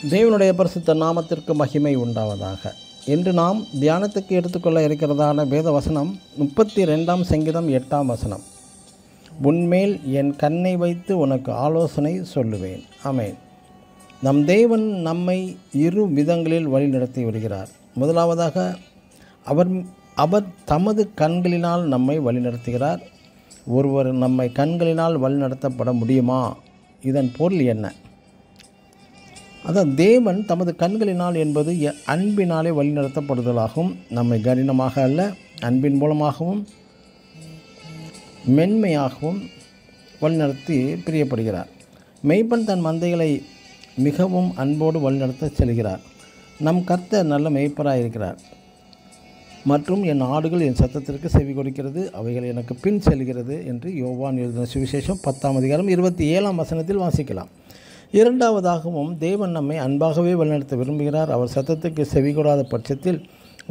தேவனுடைய பரிசுத்த நாமத்திற்கு மகிமை உண்டாவதாக. இன்று நாம் தியானத்துக்கு எடுத்துக்கொள்ள இருக்கிறதான வேத வசனம் 32ஆம் சங்கீதம் 8ஆம் வசனம். உன்மேல் என் கண்ணை வைத்து உனக்கு ஆலோசனை சொல்லுவேன். ஆமென். நம் தேவன் நம்மை இரு விதங்களில் வழிநடத்தி வருகிறார். முதலாவதாக அவர் தமது கண்களினால் நம்மை வழிநடத்துகிறார். ஒருவர் நம்மை கண்களினால் வழிநடத்தப்பட முடியுமா? இதன் பொருள் என்ன? அதான் தேவன் தமது கண்களினால் என்பது அன்பினாலே வழிநடத்தப்படுதலாகவும், நம்மை கடினமாக அல்ல, அன்பின் மூலமாகவும் மென்மையாகவும் வழிநடத்தி பிரியப்படுகிறார். மெய்ப்பன் தன் மந்தைகளை மிகவும் அன்போடு வழிநடத்த செல்கிறார். நம் கர்த்தர் நல்ல மெய்ப்பராக இருக்கிறார். மற்றும் என் ஆடுகள் என் சத்தத்திற்கு செவி கொடுக்கிறது, அவைகள் எனக்கு பின் செல்கிறது என்று யோவான் எழுதின சுவிசேஷம் 10ஆம் அதிகாரம் 27ஆம் வசனத்தில் வாசிக்கலாம். இரண்டாவதாகவும் தேவன் நம்மை அன்பாகவே வழிநடத்த விரும்புகிறார். அவர் சத்தத்துக்கு செவி கொடாத பட்சத்தில்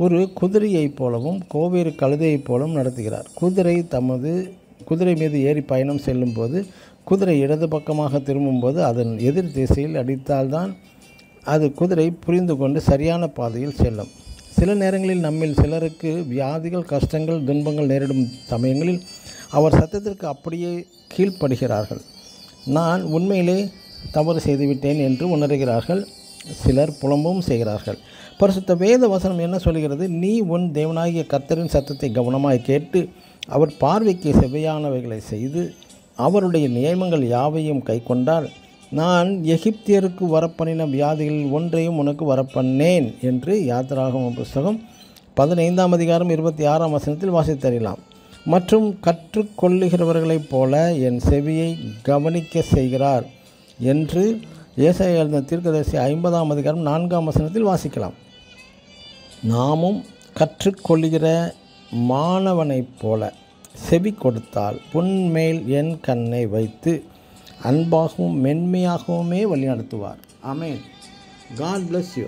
ஒரு குதிரையைப் போலவும் கோவேறு கழுதையைப் போலவும் நடத்துகிறார். குதிரை மீது ஏறி பயணம் செல்லும் போது குதிரை இடது பக்கமாக திரும்பும்போது அதன் எதிர் திசையில் அடித்தால்தான் அது குதிரை புரிந்து கொண்டு சரியான பாதையில் செல்லும். சில நேரங்களில் நம்மில் சிலருக்கு வியாதிகள், கஷ்டங்கள், துன்பங்கள் நேரிடும் சமயங்களில் அவர் சத்தத்திற்கு அப்படியே கீழ்ப்படுகிறார்கள். நான் உண்மையிலே தவறு செய்துவிட்டேன் என்று உணர்கிறார்கள். சிலர் புலம்பவும் செய்கிறார்கள். பரிசுத்த வேத வசனம் என்ன சொல்கிறது? நீ உன் தேவனாகிய கர்த்தரின் சத்தத்தை கவனமாய் கேட்டு அவர் பார்வைக்கு செவ்வையானவைகளை செய்து அவருடைய நியமங்கள் யாவையும் கை கொண்டால் நான் எகிப்தியருக்கு வரப்பண்ணின வியாதிகளில் ஒன்றையும் உனக்கு வரப்பண்ணேன் என்று யாத்திராகமம் புஸ்தகம் 15ஆம் அதிகாரம் 26ஆம் வசனத்தில் வாசித்தறியலாம். மற்றும் கற்றுக்கொள்ளுகிறவர்களைப் போல என் செவியை கவனிக்க செய்கிறார் என்று ஏசாயா எழுதின தீர்க்கதரிசி 50ஆம் அதிகாரம் 4ஆம் வசனத்தில் வாசிக்கலாம். நாமும் கற்றுக்கொள்ளுகிற மாணவனைப் போல செவி கொடுத்தால் உன்மேல் என் கண்ணை வைத்து அன்பாகவும் மென்மையாகவுமே வழிநடத்துவார். ஆமென். God bless you.